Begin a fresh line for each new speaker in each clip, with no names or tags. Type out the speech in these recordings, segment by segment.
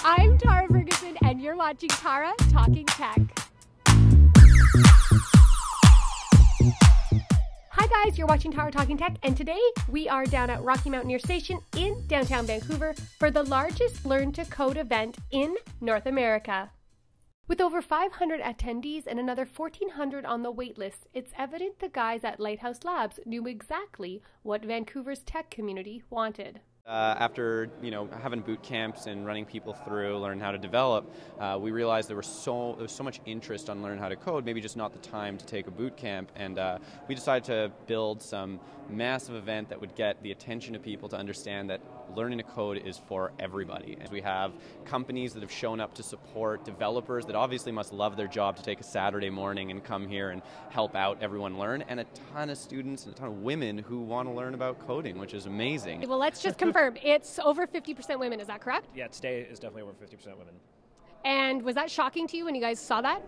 I'm Tarah Ferguson, and you're watching Tarah Talking Tech. Hi guys, you're watching Tarah Talking Tech, and today we are down at Rocky Mountaineer Station in downtown Vancouver for the largest Learn to Code event in North America. With over 500 attendees and another 1,400 on the wait list, it's evident the guys at Lighthouse Labs knew exactly what Vancouver's tech community wanted.
After having boot camps and running people through, learning how to develop, we realized there was so much interest on learning how to code, maybe just not the time to take a boot camp, and we decided to build some massive event that would get the attention of people to understand that learning to code is for everybody. As we have companies that have shown up to support developers that obviously must love their job to take a Saturday morning and come here and help out everyone learn, and a ton of students and a ton of women who want to learn about coding, which is amazing.
Well, let's just confirm, it's over 50% women, is that correct?
Yeah, today is definitely over 50% women.
And was that shocking to you when you guys saw that?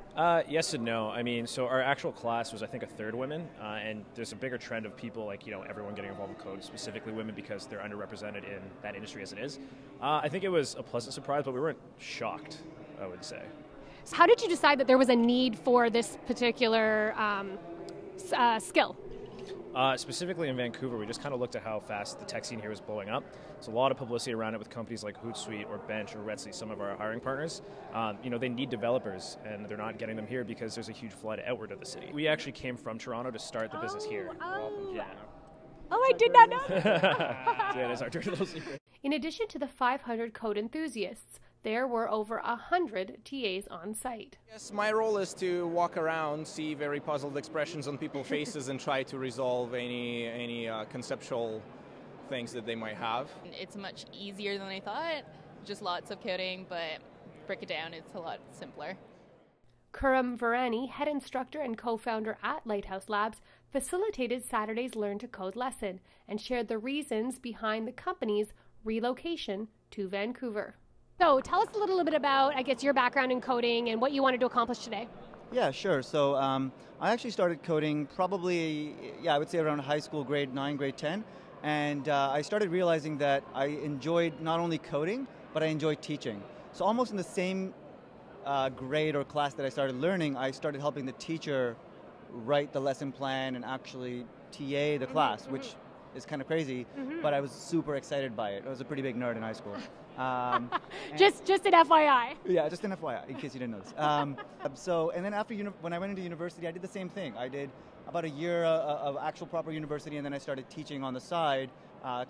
Yes and no. I mean, so our actual class was, I think, a third women, and there's a bigger trend of people, like, everyone getting involved in code, specifically women, because they're underrepresented in that industry as it is. I think it was a pleasant surprise, but we weren't shocked, I would say.
So how did you decide that there was a need for this particular skill?
Specifically in Vancouver, we just kind of looked at how fast the tech scene here was blowing up. There's a lot of publicity around it with companies like Hootsuite or Bench or Redsley, some of our hiring partners. They need developers, and they're not getting them here because there's a huge flood outward of the city. We actually came from Toronto to start the business here.
Oh, I did not know.
So yeah, that's our dirty little secret.
In addition to the 500 code enthusiasts, there were over 100 TAs on site.
Yes, my role is to walk around, see very puzzled expressions on people's faces and try to resolve any conceptual things that they might have.
It's much easier than I thought. Just lots of coding, but break it down, it's a lot simpler.
Kuram Varani, head instructor and co-founder at Lighthouse Labs, facilitated Saturday's Learn to Code lesson and shared the reasons behind the company's relocation to Vancouver. So tell us a little bit about, I guess, your background in coding and what you wanted to accomplish today.
Yeah, sure. So I actually started coding probably, I would say around high school, grade 9, grade 10. And I started realizing that I enjoyed not only coding, but I enjoyed teaching. So almost in the same grade or class that I started learning, I started helping the teacher write the lesson plan and actually TA the class, which is kind of crazy, but I was super excited by it. I was a pretty big nerd in high school.
Just an FYI.
Yeah, just an FYI, in case you didn't know this. And then after when I went into university, I did the same thing. I did about a year of actual proper university, and then I started teaching on the side,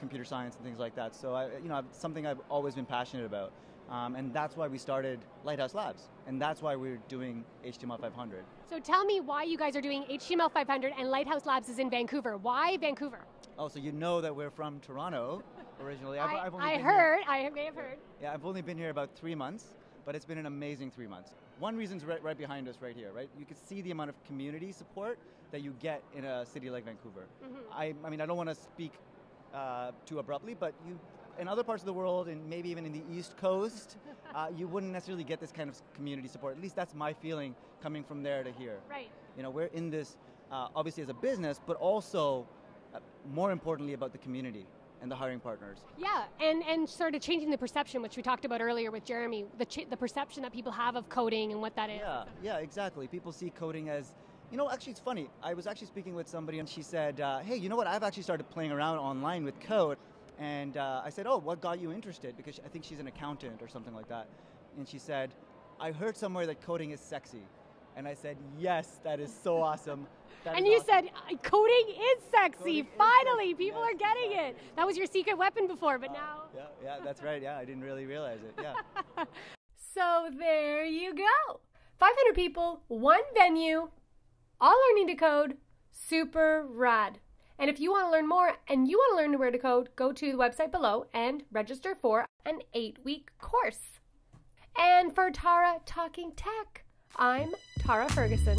computer science and things like that. So something I've always been passionate about, and that's why we started Lighthouse Labs, and that's why we're doing HTML 500. So
tell me why you guys are doing HTML 500 and Lighthouse Labs is in Vancouver. Why Vancouver?
Oh, so you know that we're from Toronto originally.
I may have heard.
Yeah, I've only been here about 3 months, but it's been an amazing 3 months. One reason's right behind us right here, right? You can see the amount of community support that you get in a city like Vancouver. I mean, I don't want to speak too abruptly, but in other parts of the world, and maybe even in the East Coast, you wouldn't necessarily get this kind of community support. At least that's my feeling coming from there to here.
Right.
We're in this, obviously as a business, but also more importantly about the community and the hiring partners. Yeah,
and sort of changing the perception, which we talked about earlier with Jeremy, the perception that people have of coding and what that is.
Yeah, exactly. People see coding as, actually it's funny. I was actually speaking with somebody and she said, hey, you know what, I've actually started playing around online with code. And I said, oh, what got you interested? Because I think she's an accountant or something like that. And she said, I heard somewhere that coding is sexy. And I said, yes, that is so awesome.
And you said, coding is sexy. Finally, people are getting it. That was your secret weapon before, but now.
Yeah, that's right. Yeah, I didn't really realize it. Yeah.
So there you go. 500 people, one venue, all learning to code. Super rad. And if you want to learn more and you want to learn where to code, go to the website below and register for an 8-week course. And for Tarah Talking Tech, I'm Tarah Ferguson.